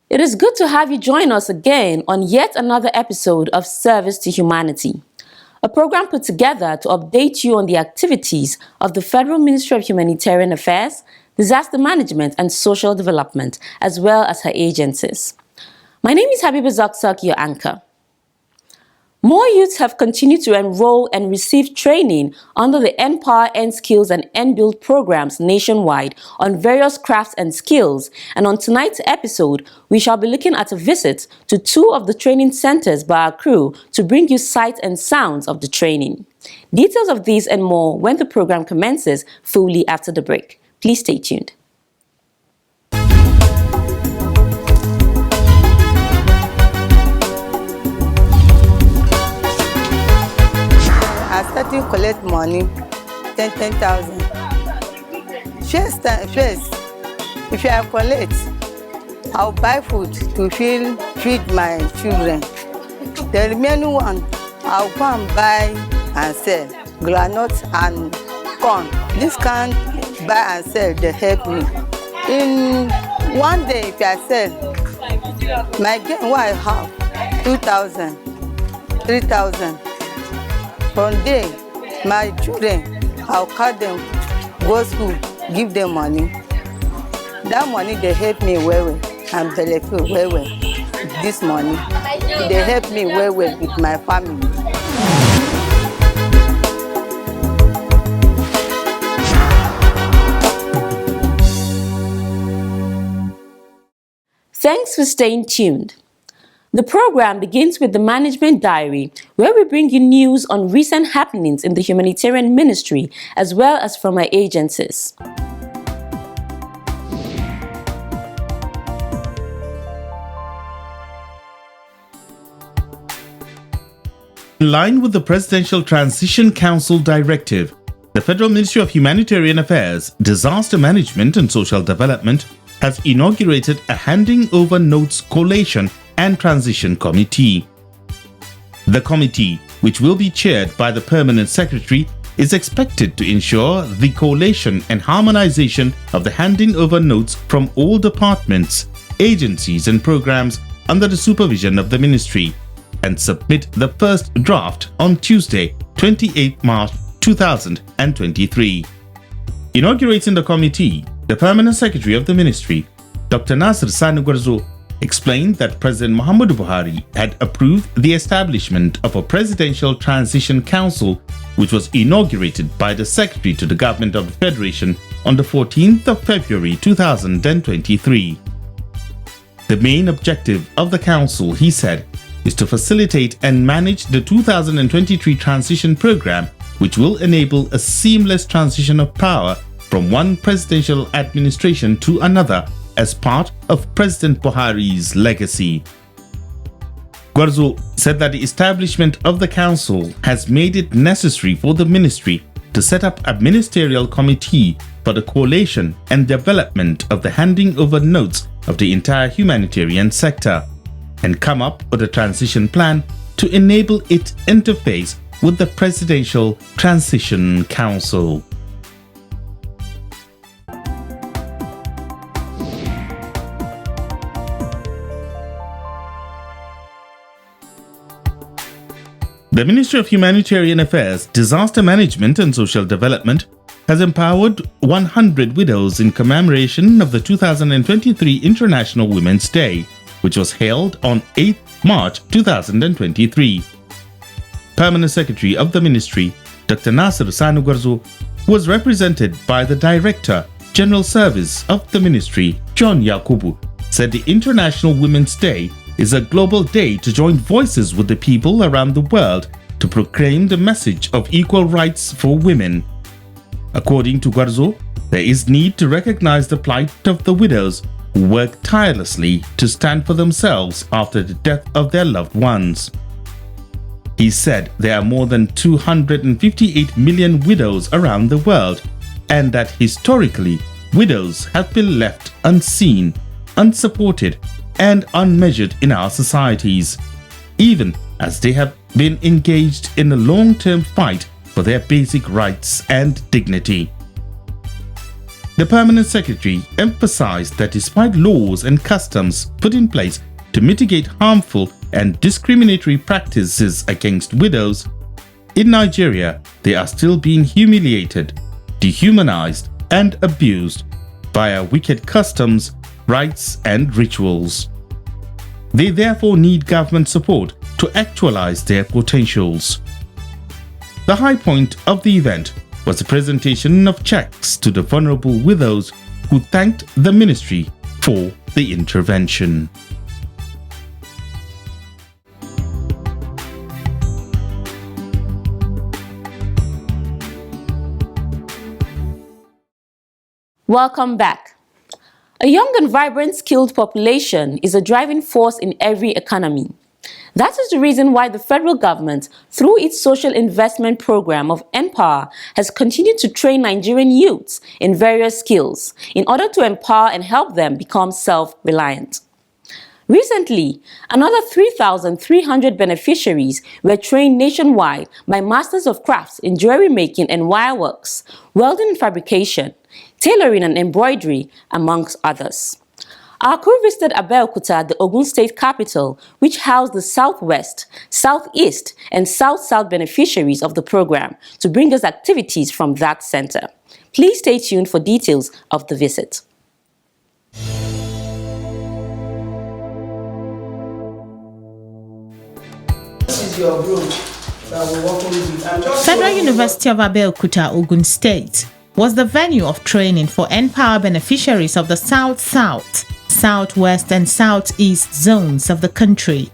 It is good to have you join us again on yet another episode of Service to Humanity, a program put together to update you on the activities of the Federal Ministry of Humanitarian Affairs, Disaster Management and Social Development, as well as her agencies. My name is Habiba Zakzak, your anchor. More youths have continued to enroll and receive training under the N-Power, N-Skills and N-Build programs nationwide on various crafts and skills. And on tonight's episode, we shall be looking at a visit to two of the training centers by our crew to bring you sights and sounds of the training. Details of these and more when the program commences fully after the break. Please stay tuned. I started to collect money, 10,000. First, if I collect, I'll buy food to feed my children. The remaining one, I'll go and buy and sell groundnuts and corn. This can buy and sell, they help me. In one day, if I sell, my gain what I have, 2,000, 3,000. From there, my children, I'll cut them, go school, give them money. That money, they help me well, and benefit well. This money, they help me well with my family. Thanks for staying tuned. The program begins with the Management Diary, where we bring you news on recent happenings in the humanitarian ministry as well as from our agencies. In line with the Presidential Transition Council Directive, the Federal Ministry of Humanitarian Affairs, Disaster Management and Social Development has inaugurated a Handing Over Notes Collation and Transition Committee. The committee, which will be chaired by the Permanent Secretary, is expected to ensure the collation and harmonization of the handing over notes from all departments, agencies and programs under the supervision of the Ministry and submit the first draft on Tuesday, 28 March 2023. Inaugurating the committee, the Permanent Secretary of the Ministry, Dr. Nasir Sani Gwarzo, explained that President Muhammadu Buhari had approved the establishment of a Presidential Transition Council, which was inaugurated by the Secretary to the Government of the Federation on the 14th of February 2023. The main objective of the Council, he said, is to facilitate and manage the 2023 transition program, which will enable a seamless transition of power from one presidential administration to another as part of President Buhari's legacy. Gwarzo said that the establishment of the council has made it necessary for the ministry to set up a ministerial committee for the collation and development of the handing over notes of the entire humanitarian sector and come up with a transition plan to enable its interface with the Presidential Transition Council. The Ministry of Humanitarian Affairs, Disaster Management and Social Development has empowered 100 widows in commemoration of the 2023 International Women's Day, which was held on 8 March 2023. Permanent Secretary of the Ministry, Dr. Nasir Sani Gwarzo, was represented by the Director, General Service of the Ministry, John Yakubu, said the International Women's Day is a global day to join voices with the people around the world to proclaim the message of equal rights for women. According to Gwarzo, there is need to recognize the plight of the widows who work tirelessly to stand for themselves after the death of their loved ones. He said there are more than 258 million widows around the world and that historically, widows have been left unseen, unsupported, and unmeasured in our societies, even as they have been engaged in a long-term fight for their basic rights and dignity. The Permanent Secretary emphasized that despite laws and customs put in place to mitigate harmful and discriminatory practices against widows, in Nigeria, they are still being humiliated, dehumanized, and abused via wicked customs, rites, and rituals. They therefore need government support to actualize their potentials. The high point of the event was the presentation of checks to the vulnerable widows who thanked the ministry for the intervention. Welcome back. A young and vibrant skilled population is a driving force in every economy. That is the reason why the federal government, through its social investment program of Empower, has continued to train Nigerian youths in various skills in order to empower and help them become self-reliant. Recently, another 3,300 beneficiaries were trained nationwide by Masters of Crafts in jewelry making and wireworks, welding and fabrication, tailoring and embroidery, amongst others. Our crew visited Abeokuta, the Ogun state capital, which housed the Southwest, Southeast, and South-South beneficiaries of the program to bring us activities from that center. Please stay tuned for details of the visit. Your road that we're working with. Federal University of Abeokuta, Ogun State, was the venue of training for Empower beneficiaries of the South-South, Southwest, and Southeast zones of the country.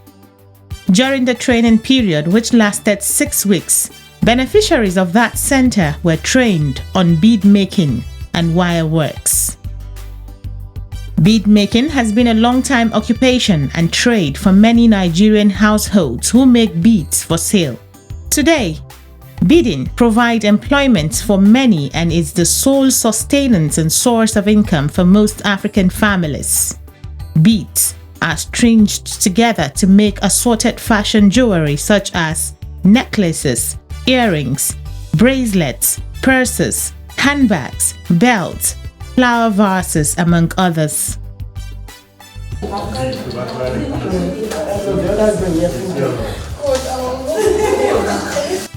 During the training period, which lasted 6 weeks, beneficiaries of that center were trained on bead making and wireworks. Bead making has been a long-time occupation and trade for many Nigerian households who make beads for sale. Today, beading provides employment for many and is the sole sustenance and source of income for most African families. Beads are stringed together to make assorted fashion jewelry such as necklaces, earrings, bracelets, purses, handbags, belts, flower vases, among others.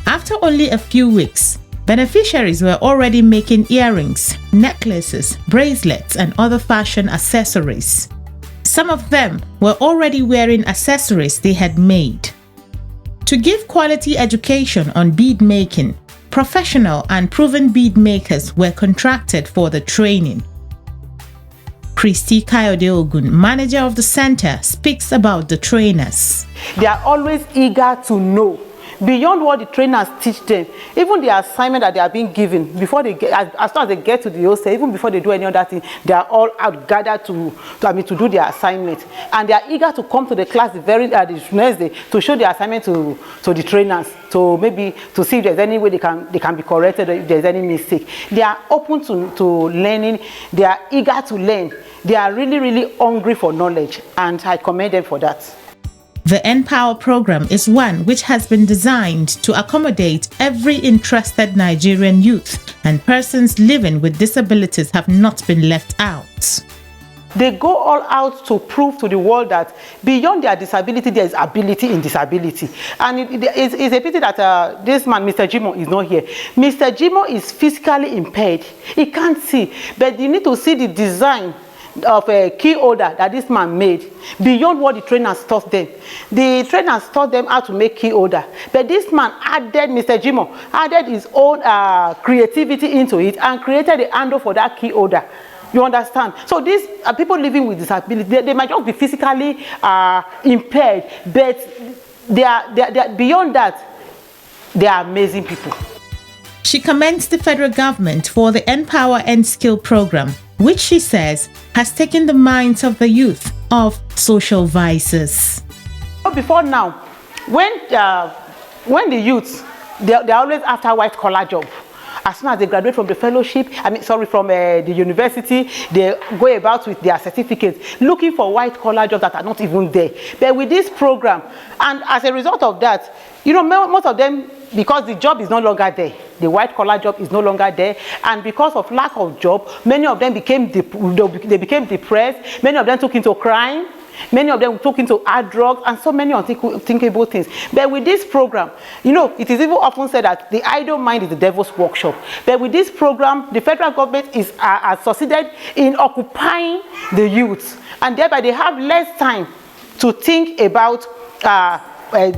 After only a few weeks, beneficiaries were already making earrings, necklaces, bracelets, and other fashion accessories. Some of them were already wearing accessories they had made. To give quality education on bead making, professional and proven bead makers were contracted for the training. Christy Kayode Ogun, manager of the center, speaks about the trainers. They are always eager to know beyond what the trainers teach them, even the assignment that they are being given before they get, as soon as they get to the hostel, even before they do any other thing, they are all out gathered to do their assignment, and they are eager to come to the class the next day to show the assignment to the trainers, to maybe to see if there's any way they can be corrected, or if there's any mistake. They are open to learning. They are eager to learn. They are really, really hungry for knowledge, and I commend them for that. The Empower program is one which has been designed to accommodate every interested Nigerian youth, and persons living with disabilities have not been left out. They go all out to prove to the world that beyond their disability, there is ability in disability. And it's a pity that this man, Mr. Jimo, is not here. Mr. Jimo is physically impaired. He can't see, but you need to see the design of a key holder that this man made beyond what the trainers taught them. The trainers taught them how to make key holder, but this man added, Mr. Jimo added his own creativity into it and created a handle for that key holder. You understand? So these people living with disability, they might just be physically impaired, but they are beyond that, they are amazing people. She commends the federal government for the Empower and Skill program, which she says has taken the minds of the youth of social vices. Before now, when the youth, they're always after white-collar job. As soon as they graduate from the fellowship, from the university, they go about with their certificates, looking for white-collar jobs that are not even there. But with this program, and as a result of that, most of them, because the job is no longer there, the white collar job is no longer there, and because of lack of job, many of them became depressed, many of them took into crime, many of them took into hard drugs, and so many unthinkable things. But with this program, you know, it is even often said that the idle mind is the devil's workshop. But with this program, the federal government has succeeded in occupying the youth, and thereby they have less time to think about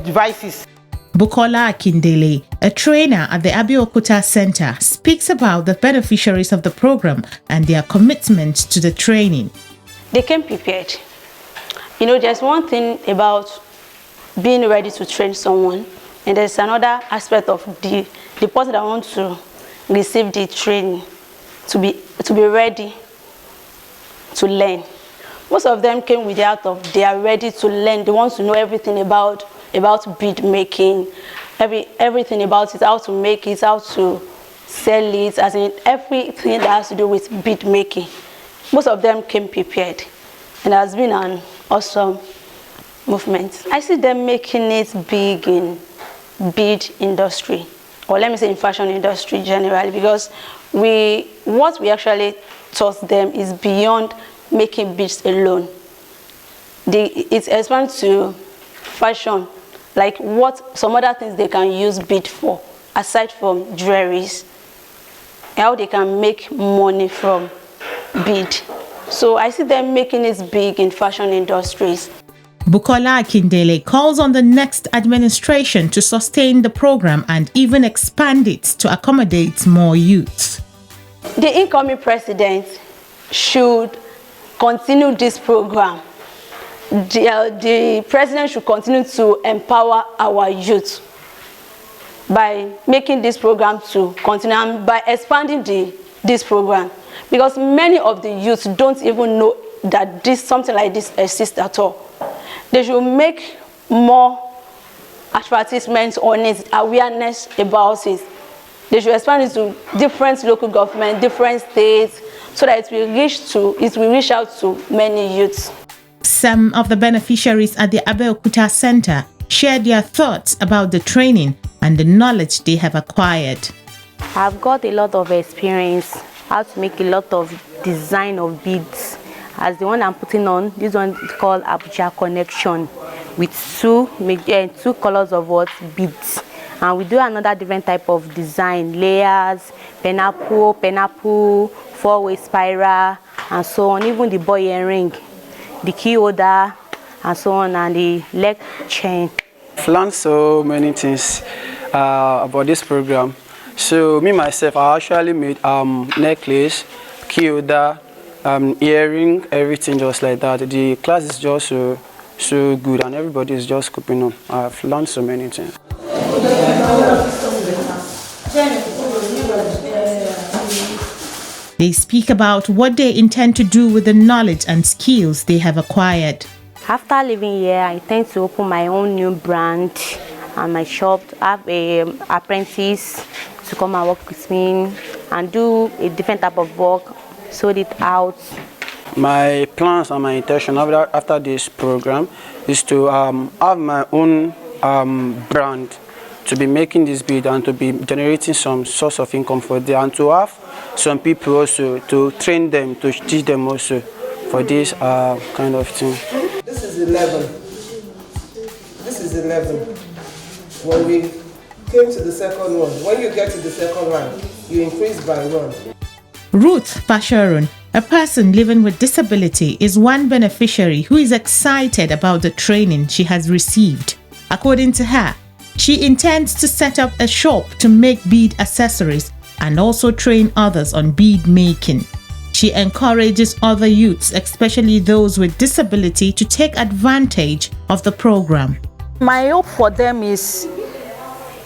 devices. Bukola Akindele, a trainer at the Abeokuta Center, speaks about the beneficiaries of the program and their commitment to the training. They came prepared. You know, there's one thing about being ready to train someone, and there's another aspect of the person that wants to receive the training to be ready to learn. Most of them came with the out of they are ready to learn. They want to know everything about bead making, everything about it, how to make it, how to sell it, as in everything that has to do with bead making. Most of them came prepared, and it has been an awesome movement. I see them making it big in bead industry, or let me say in fashion industry generally, because what we actually taught them is beyond making beads alone. It expands to fashion, like what some other things they can use bead for, aside from jewelries, how they can make money from bead. So I see them making it big in fashion industries. Bukola Akindele calls on the next administration to sustain the program and even expand it to accommodate more youth. The incoming president should continue this program. The president should continue to empower our youth by making this program to continue and by expanding this program, because many of the youth don't even know that something like this exists at all. They should make more advertisements on it, awareness about it. They should expand it to different local governments, different states, so that it will reach out to many youths. Some of the beneficiaries at the Abeokuta Center shared their thoughts about the training and the knowledge they have acquired. I've got a lot of experience how to make a lot of design of beads. As the one I'm putting on, this one is called Abuja Connection, with two colors of beads. And we do another different type of design, layers, pineapple, four-way spiral, and so on. Even the boy earring, the key holder, and so on, and the leg chain. I've learned so many things about this program. So me myself, I actually made necklace, key holder, earring, everything just like that. The class is just so good, and everybody is just coping on. I've learned so many things. They speak about what they intend to do with the knowledge and skills they have acquired. After living here, I intend to open my own new brand and my shop, have an apprentice to come and work with me and do a different type of work, sort it out. My plans and my intention after this program is to have my own brand, to be making this bead and to be generating some source of income for them, and to have some people also to train them, to teach them also for this kind of thing. This is 11. This is 11. When we came to the second one, when you get to the second line, you increase by 1. Ruth Basharun, a person living with disability, is one beneficiary who is excited about the training she has received. According to her, she intends to set up a shop to make bead accessories and also train others on bead making. She encourages other youths, especially those with disability, to take advantage of the program. My hope for them is,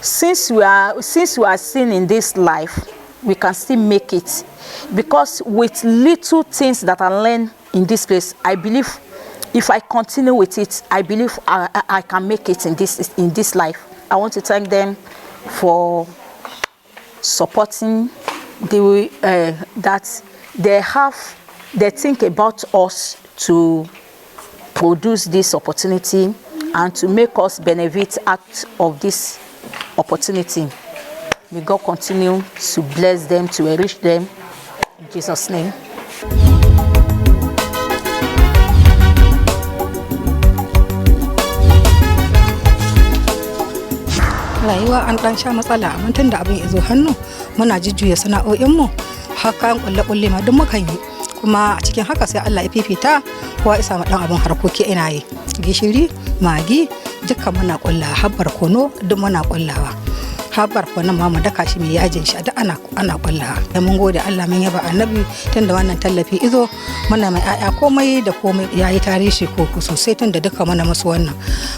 since we are seen in this life, we can still make it. Because with little things that I learn in this place, I believe if I continue with it, I believe I can make it in this life. I want to thank them for supporting that they think about us to produce this opportunity and to make us benefit out of this opportunity. May God continue to bless them, to enrich them. In Jesus' name. Rayuwa an dan sha matsala amma tun da abin ya zo hannu muna jujjuya sana'o'inmu har kayan kulle-kulle ma duk mukan yi kuma a cikin haka sai Allah ya fifita kowa ya samu dan abin harkoki ina yi gishiri magi dukkan muna kullawa har barkono duk muna kullawa har barkonon ma mu daka shi mai yajin shi duk ana kullawa da mun gode Allah mun yaba annabi tunda wannan tallafi izo muna mai aya komai da komai yayi tarihi ko sosai tunda duka muna musu wannan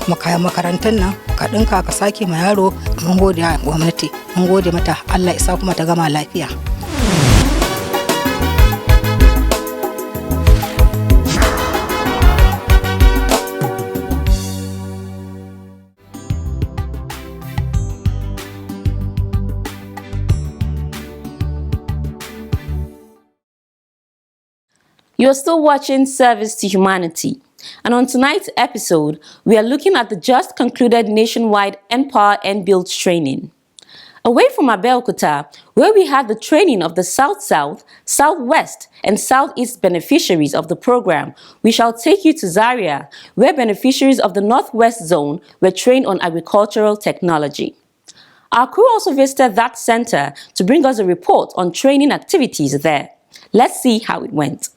mu kayan makarantar nan ka dinka ka sake ma yaro mun gode gwamnati mun gode mata Allah ya sa kuma ta gama lafiya. You're still watching Service to Humanity, and on tonight's episode, we are looking at the just concluded nationwide Empower and Build training. Away from Abeokuta, where we had the training of the South-South, South-West, and South-East beneficiaries of the program, we shall take you to Zaria, where beneficiaries of the Northwest Zone were trained on agricultural technology. Our crew also visited that center to bring us a report on training activities there. Let's see how it went.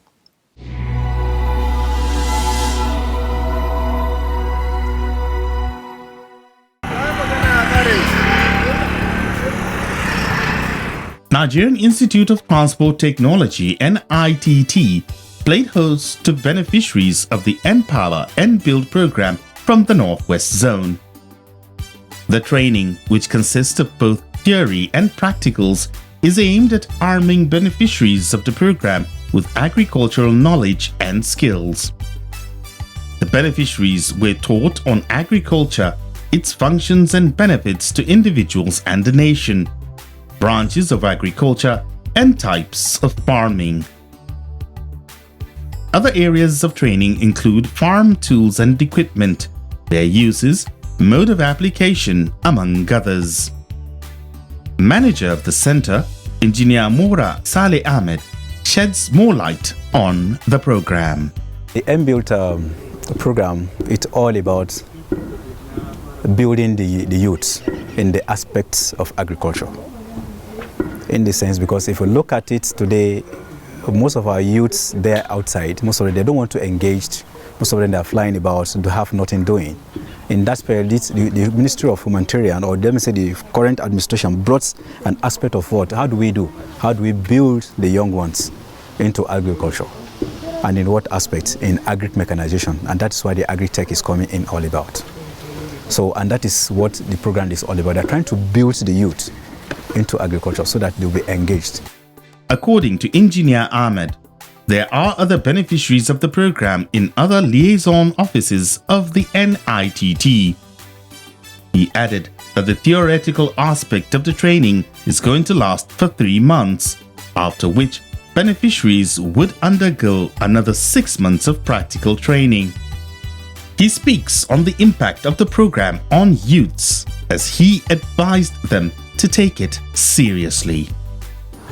Nigerian Institute of Transport Technology (NITT) played host to beneficiaries of the Empower and Build program from the Northwest Zone. The training, which consists of both theory and practicals, is aimed at arming beneficiaries of the program with agricultural knowledge and skills. The beneficiaries were taught on agriculture, its functions and benefits to individuals and the nation, branches of agriculture, and types of farming. Other areas of training include farm tools and equipment, their uses, mode of application, among others. Manager of the center, Engineer Mora Saleh Ahmed, sheds more light on the program. The MBuild program, it's all about building the youth in the aspects of agriculture. In the sense, because if you look at it today, most of our youths, they're outside. Most of them, they don't want to engage. Most of them, they're flying about, they have nothing doing. In that period, the Ministry of Humanitarian, or let me say the current administration, brought an aspect of what? How do we do? How do we build the young ones into agriculture? And in what aspect? In agri-mechanization. And that's why the agri-tech is coming in all about. So, and that is what the program is all about. They're trying to build the youth into agriculture so that they'll be engaged. According to Engineer Ahmed, there are other beneficiaries of the program in other liaison offices of the NITT. He added that the theoretical aspect of the training is going to last for 3 months, after which beneficiaries would undergo another 6 months of practical training. He speaks on the impact of the program on youths as he advised them to take it seriously.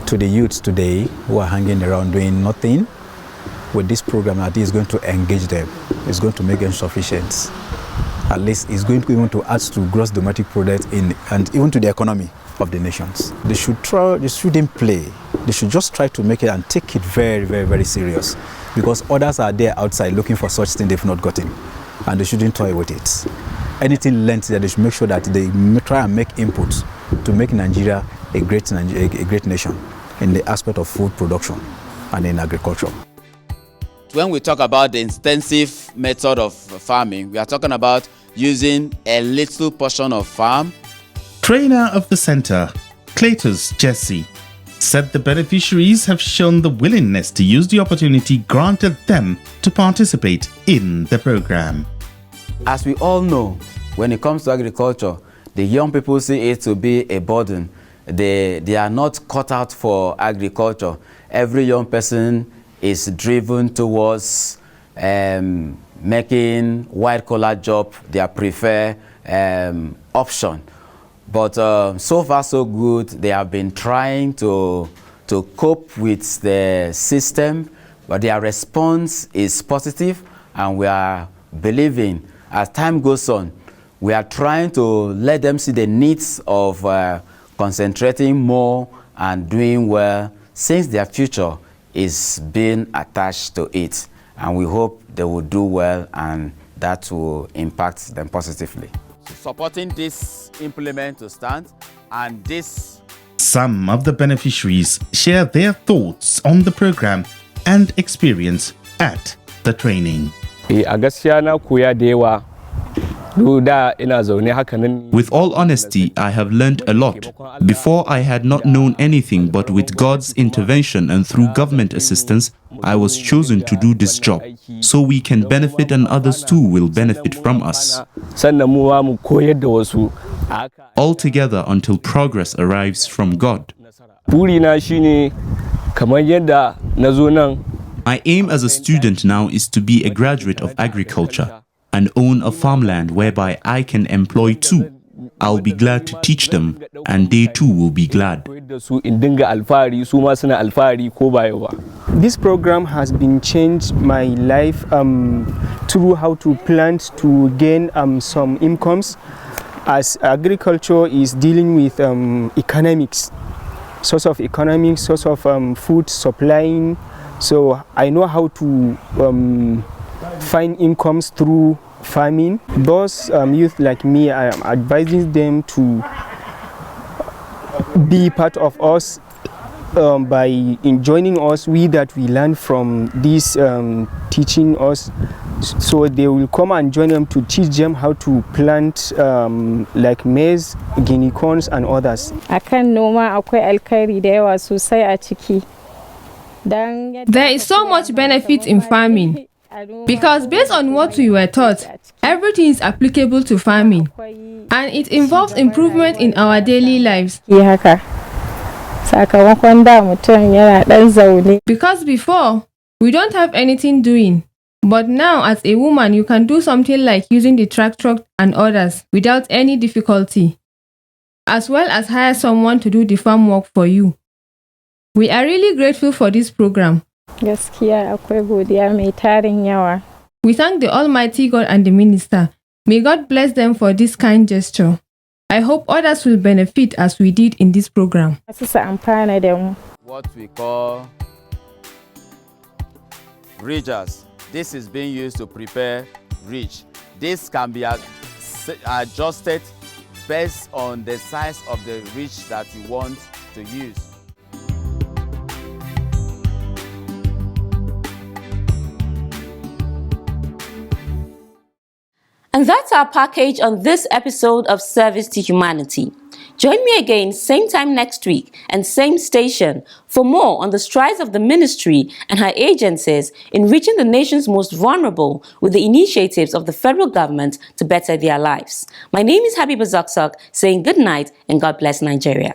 To the youths today who are hanging around doing nothing, with this program, it is going to engage them. It's going to make them sufficient. At least it's going to even to add to gross domestic product and even to the economy of the nations. They should try. They shouldn't play. They should just try to make it and take it very, very, very serious, because others are there outside looking for such thing they've not gotten, and they shouldn't toy with it. Anything lent that they should make sure that they try and make inputs to make Nigeria a great nation in the aspect of food production and in agriculture. When we talk about the intensive method of farming, we are talking about using a little portion of farm. Trainer of the center, Cletus Jesse, said the beneficiaries have shown the willingness to use the opportunity granted them to participate in the program. As we all know, when it comes to agriculture, the young people see it to be a burden. They are not cut out for agriculture. Every young person is driven towards making white-collar job their preferred option. But so far so good. They have been trying to cope with the system, but their response is positive, and we are believing as time goes on, we are trying to let them see the needs of concentrating more and doing well, since their future is being attached to it, and we hope they will do well and that will impact them positively. Supporting this implement to stand, and this. Some of the beneficiaries share their thoughts on the program and experience at the training. With all honesty, I have learned a lot. Before, I had not known anything, but with God's intervention and through government assistance, I was chosen to do this job, so we can benefit and others too will benefit from us. All together until progress arrives from God. My aim as a student now is to be a graduate of agriculture and own a farmland whereby I can employ two. I'll be glad to teach them, and they too will be glad. This program has been changed my life through how to plant to gain some incomes, as agriculture is dealing with economics, source of economics, source of food supplying. So I know how to find incomes through farming. Those youth like me, I am advising them to be part of us by joining us. We learn from this teaching us, so they will come and join them to teach them how to plant like maize, guinea corns and others. Akan noma akwai alkhairi da yawa sosai a ciki. There is so much benefit in farming, because based on what we were taught, everything is applicable to farming, and it involves improvement in our daily lives. Because before, we don't have anything doing, but now as a woman you can do something like using the tractor and others without any difficulty, as well as hire someone to do the farm work for you. We are really grateful for this program. We thank the Almighty God and the minister. May God bless them for this kind gesture. I hope others will benefit as we did in this program. What we call ridges. This is being used to prepare ridge. This can be adjusted based on the size of the ridge that you want to use. And that's our package on this episode of Service to Humanity. Join me again same time next week and same station for more on the strides of the ministry and her agencies in reaching the nation's most vulnerable with the initiatives of the federal government to better their lives. My name is Habiba Zakzak, saying good night and God bless Nigeria.